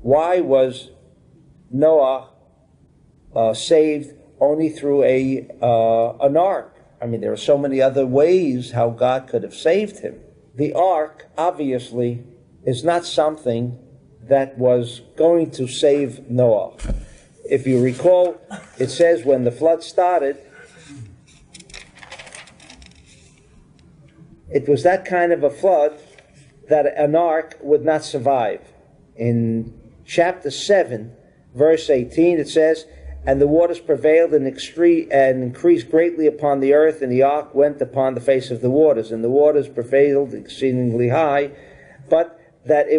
Why was Noah saved only through an ark? I mean, there are so many other ways how God could have saved him. The ark, obviously, is not something that was going to save Noah. If you recall, it says when the flood started, it was that kind of a flood that an ark would not survive. In chapter 7, verse 18, it says, "And the waters prevailed and increased greatly upon the earth, and the ark went upon the face of the waters. And the waters prevailed exceedingly high." But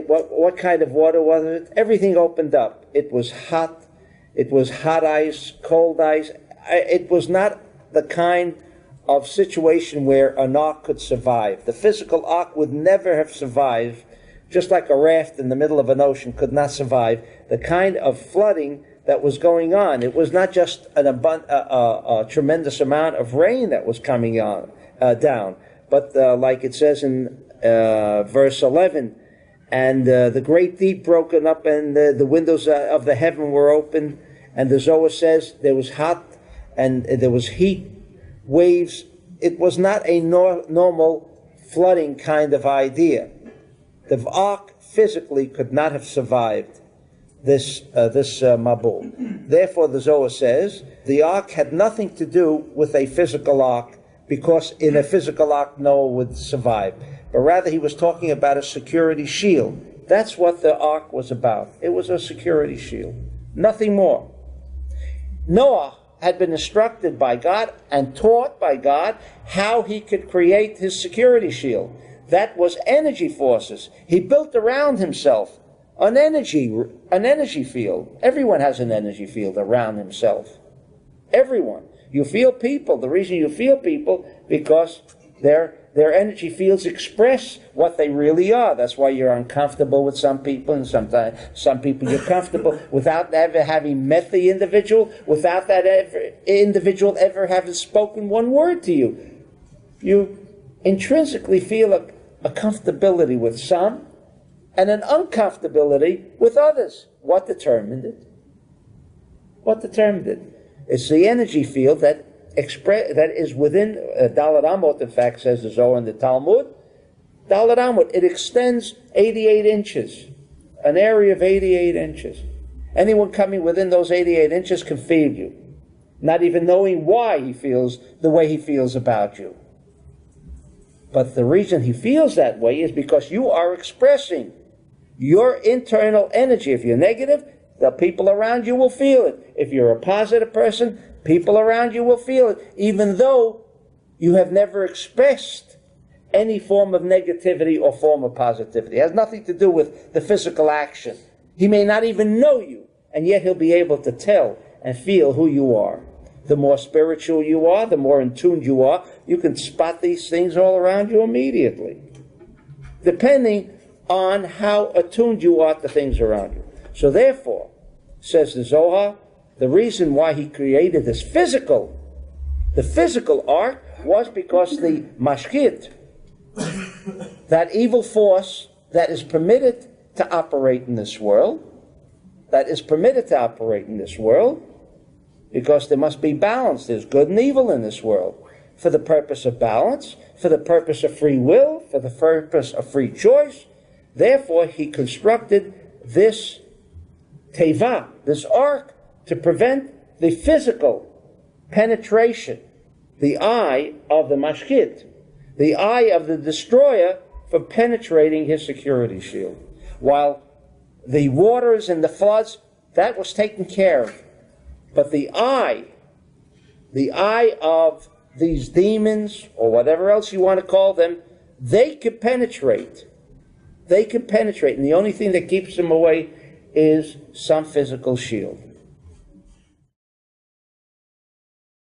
what kind of water was it? Everything opened up. It was hot. It was hot ice, cold ice. It was not the kind of situation where an ark could survive. The physical ark would never have survived, just like a raft in the middle of an ocean could not survive the kind of flooding that was going on. It was not just a tremendous amount of rain that was coming down, but like it says in verse 11, and the great deep broken up, and the windows of the heaven were opened, and the Zoar says there was hot, and there was heat, waves. It was not a normal flooding kind of idea. The ark physically could not have survived this Mabul. Therefore, the Zohar says the ark had nothing to do with a physical ark, because in a physical ark Noah would survive. But rather he was talking about a security shield. That's what the ark was about. It was a security shield. Nothing more. Noah had been instructed by God and taught by God how he could create his security shield. That was energy forces. He built around himself an energy field. Everyone has an energy field around himself. Everyone. You feel people. The reason you feel people, because their energy fields express what they really are. That's why you're uncomfortable with some people, and sometimes some people you're comfortable without ever having met the individual, without that individual ever having spoken one word to you. You intrinsically feel a comfortability with some and an uncomfortability with others. What determined it? What determined it? It's the energy field that is within Dalet Amot, in fact, says the Zohar in the Talmud. Dalet Amot, it extends 88 inches, an area of 88 inches. Anyone coming within those 88 inches can feel you, not even knowing why he feels the way he feels about you. But the reason he feels that way is because you are expressing your internal energy. If you're negative, the people around you will feel it. If you're a positive person, people around you will feel it, even though you have never expressed any form of negativity or form of positivity. It has nothing to do with the physical action. He may not even know you, and yet he'll be able to tell and feel who you are. The more spiritual you are, the more in tune you are, you can spot these things all around you immediately, depending on how attuned you are to things around you. So therefore, says the Zohar, the reason why he created the physical ark, was because the mashkit, that evil force that is permitted to operate in this world, because there must be balance. There's good and evil in this world. For the purpose of balance, for the purpose of free will, for the purpose of free choice. Therefore, he constructed this teva, this ark, to prevent the physical penetration, the eye of the mashkit, the eye of the destroyer, from penetrating his security shield. While the waters and the floods, that was taken care of. But the eye of these demons, or whatever else you want to call them, they can penetrate. And the only thing that keeps them away is some physical shield.